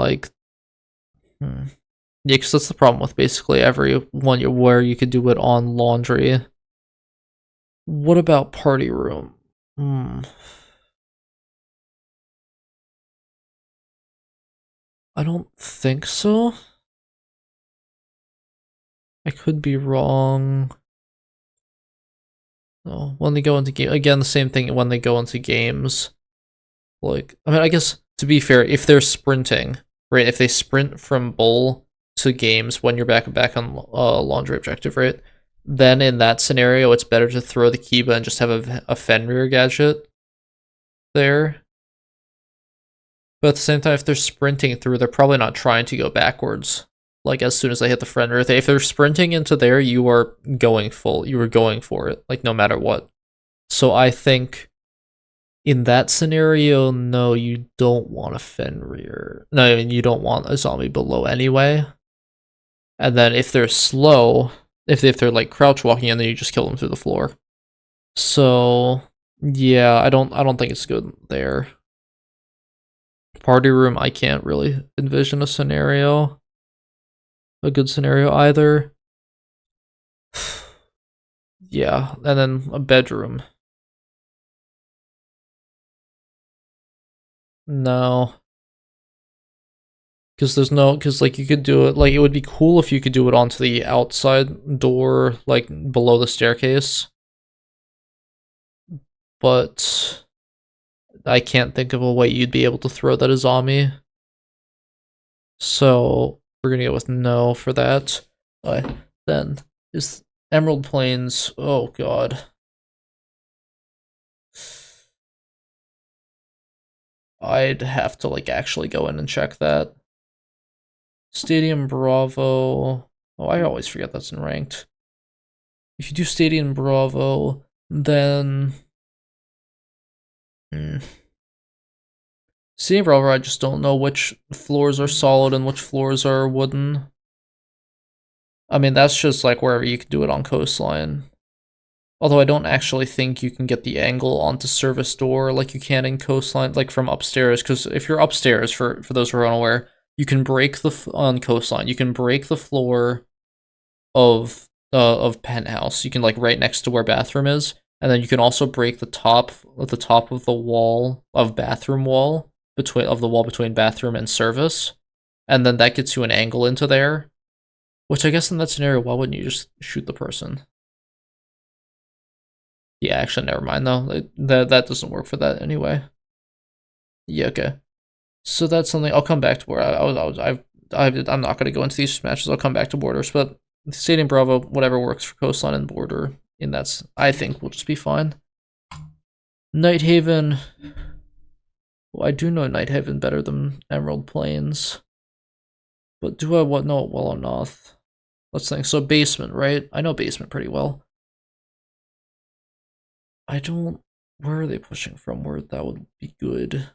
yeah, because that's the problem with basically every one where you could do it on laundry. What about party room? I don't think so. I could be wrong. No, when they go into game again, the same thing when they go into games. I guess to be fair, if they're sprinting, right? If they sprint from bowl to games when you're back on laundry objective, right? Then in that scenario, it's better to throw the Kiba and just have a Fenrir gadget there. But at the same time, if they're sprinting through, they're probably not trying to go backwards. As soon as they hit the Fenrir, if they're sprinting into there, you are going full. You are going for it, no matter what. So I think in that scenario, no, you don't want a Fenrir. No, I mean, you don't want a zombie below anyway. And then if they're slow, if they're crouch walking, and then you just kill them through the floor. So yeah, I don't think it's good there. Party room, I can't really envision a good scenario either. Yeah, and then a bedroom. No. Because like you could do it, like it would be cool if you could do it onto the outside door, like below the staircase. But I can't think of a way you'd be able to throw that Azami. So we're gonna go with no for that. Then is Emerald Plains. Oh god. I'd have to like actually go in and check that. Stadium Bravo. Oh, I always forget that's in ranked. If you do Stadium Bravo, then Stadium Bravo, I just don't know which floors are solid and which floors are wooden. I mean, that's just like wherever you can do it on coastline. Although I don't actually think you can get the angle onto service door like you can in coastline, like from upstairs. Because if you're upstairs, for those who are unaware, you can break on coastline. You can break the floor of penthouse. You can like right next to where bathroom is, and then you can also break the top of the wall of bathroom wall between bathroom and service, and then that gets you an angle into there. Which I guess in that scenario, why wouldn't you just shoot the person? Yeah, actually, never mind though. That doesn't work for that anyway. Yeah, okay. So that's something I'll come back to where I'm not gonna go into these matches. I'll come back to borders, but Stadium Bravo, whatever works for coastline and border, and that's I think will just be fine. Night Haven. Well, I do know Night Haven better than Emerald Plains, but do I know it well enough? Let's think. So basement, right? I know basement pretty well. I don't. Where are they pushing from? Where that would be good.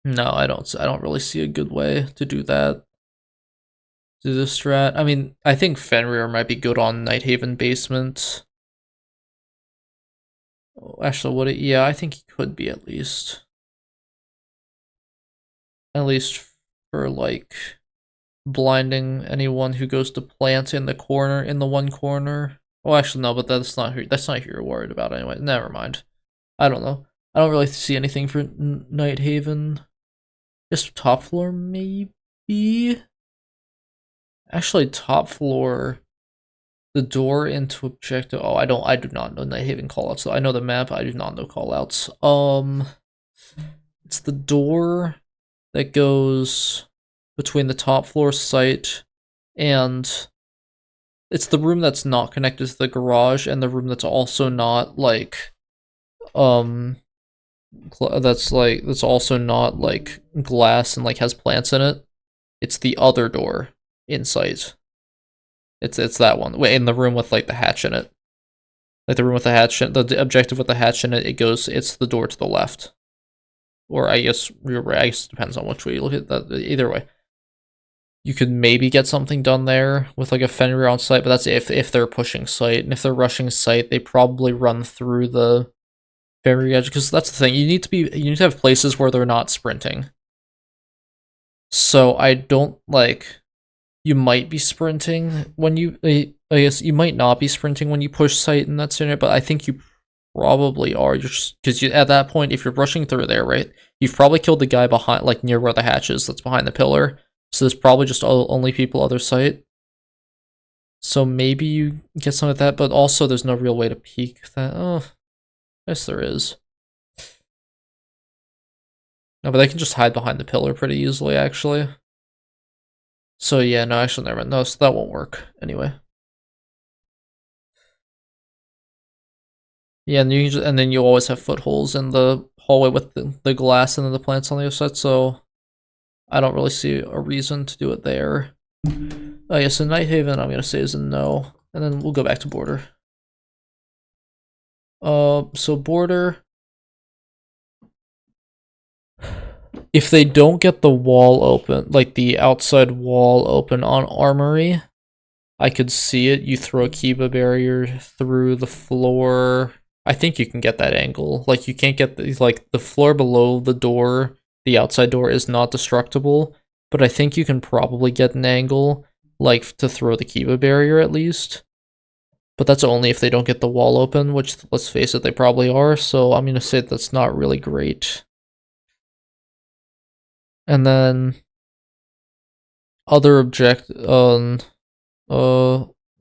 No, I don't really see a good way to do that. Do the strat. I mean, I think Fenrir might be good on Night Haven basement. Oh, actually, would it? Yeah, I think he could be at least. At least for like blinding anyone who goes to plant in the one corner. Oh, actually no, but that's not who you're worried about anyway. Never mind. I don't know. I don't really see anything for Night Haven. Just top floor maybe. Actually, top floor. The door into objective. Oh, I do not know Night Haven callouts. So I know the map. I do not know callouts. It's the door that goes between the top floor site and it's the room that's not connected to the garage and the room that's also not like that's also not like glass and like has plants in it. It's the other door in sight. It's that one. Wait, in the room with like the hatch in it. Like the room with the hatch in the objective with the hatch in it, it's the door to the left. Or I guess you're right, I guess it depends on which way you look at that. Either way. You could maybe get something done there with like a Fenrir on site, but that's if they're pushing site. And if they're rushing site, they probably run through the Fenrir edge, because that's the thing. You need to have places where they're not sprinting. So I don't like you might be sprinting when you I guess you might not be sprinting when you push site in that scenario, but I think you probably are just because you at that point, if you're rushing through there, right, you've probably killed the guy behind like near where the hatch is that's behind the pillar. So there's probably just only people other site. So maybe you get some of that, but also there's no real way to peek that. Oh, yes there is. No, but they can just hide behind the pillar pretty easily, actually. So yeah, no, actually never mind. No, so that won't work anyway. Yeah, and then you always have footholes in the hallway with the glass and then the plants on the other side, so I don't really see a reason to do it there. Oh yeah, so Night Haven I'm gonna say is a no, and then we'll go back to border. So border. If they don't get the wall open, like the outside wall open on Armory, I could see it. You throw a Kiba barrier through the floor I think you can get that angle. Like, you can't get like the floor below the door, the outside door is not destructible, but I think you can probably get an angle, like to throw the Kiba barrier at least. But that's only if they don't get the wall open, which, let's face it, they probably are, so I'm gonna say that's not really great. And then other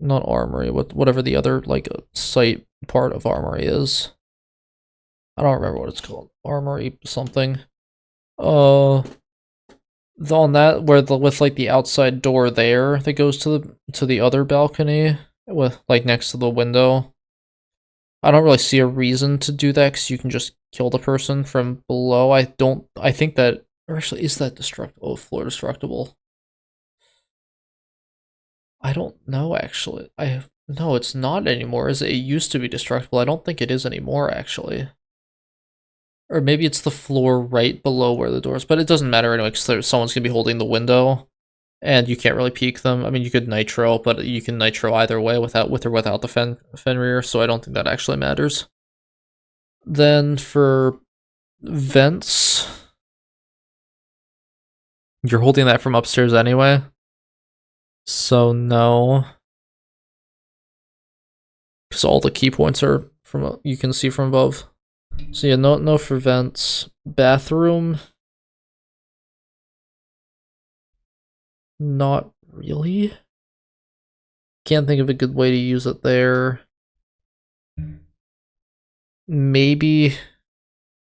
not armory, whatever the other, like, site part of armory is. I don't remember what it's called. Armory something. On that, with like the outside door there that goes to the other balcony, with like next to the window. I don't really see a reason to do that because you can just kill the person from below. I think that, or actually, is that destructible? Oh, floor destructible. I don't know, actually. No, it's not anymore. It used to be destructible. I don't think it is anymore, actually. Or maybe it's the floor right below where the door is, but it doesn't matter anyway, because someone's gonna be holding the window, and you can't really peek them. I mean, you could nitro, but you can nitro either way, with or without the Fenrir, so I don't think that actually matters. Then for vents, you're holding that from upstairs anyway, so no. Because all the key points are from, you can see from above. So yeah, no for vents. Bathroom, not really. Can't think of a good way to use it there. Maybe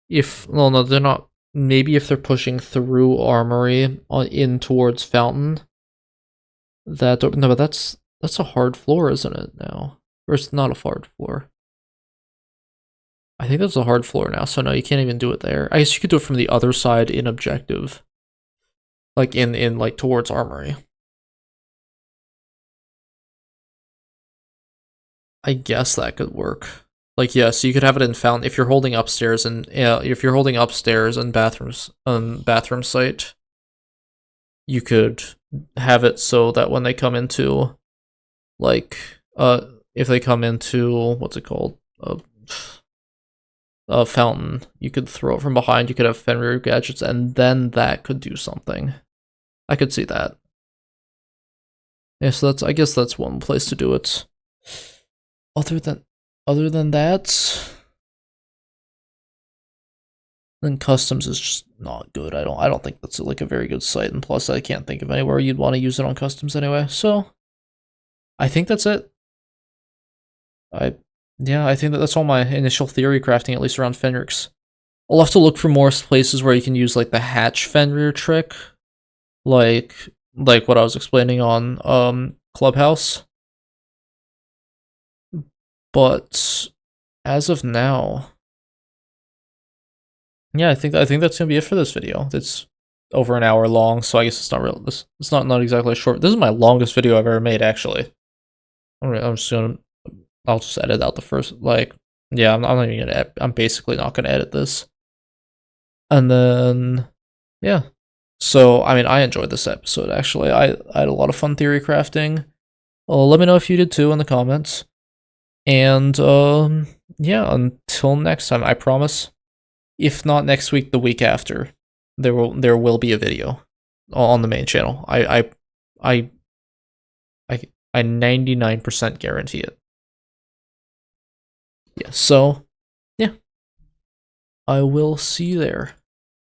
if, well, no, they're not. Maybe if they're pushing through armory in towards fountain. No, but that's a hard floor, isn't it now? Or it's not a hard floor. I think that's a hard floor now, so no, you can't even do it there. I guess you could do it from the other side in objective. Like in like towards armory. I guess that could work. Like, yeah, so you could have it in fountain if you're holding upstairs, and if you're holding upstairs and bathrooms bathroom site, you could have it so that when they come into, like, if they come into, what's it called, a fountain, you could throw it from behind. You could have Fenrir gadgets, and then that could do something. I could see that. Yeah, so I guess that's one place to do it. Other than that, then customs is just not good. I don't think that's like a very good site, and plus I can't think of anywhere you'd want to use it on customs anyway. So I think that's it. Yeah, I think that's all my initial theory crafting, at least around Fenrir's. I'll have to look for more places where you can use like the hatch Fenrir trick, like what I was explaining on Clubhouse. But as of now, yeah, I think that's gonna be it for this video. It's over an hour long, so I guess it's not real. It's not exactly short. This is my longest video I've ever made, actually. I'm just gonna, I'll just edit out the first, like, yeah, I'm not even gonna. I'm basically not gonna edit this. And then, yeah. So I mean, I enjoyed this episode. Actually, I had a lot of fun theory crafting. Let me know if you did too in the comments. And yeah, until next time, I promise. If not next week, the week after, there will be a video on the main channel. I 99% guarantee it. Yeah, so yeah. I will see you there.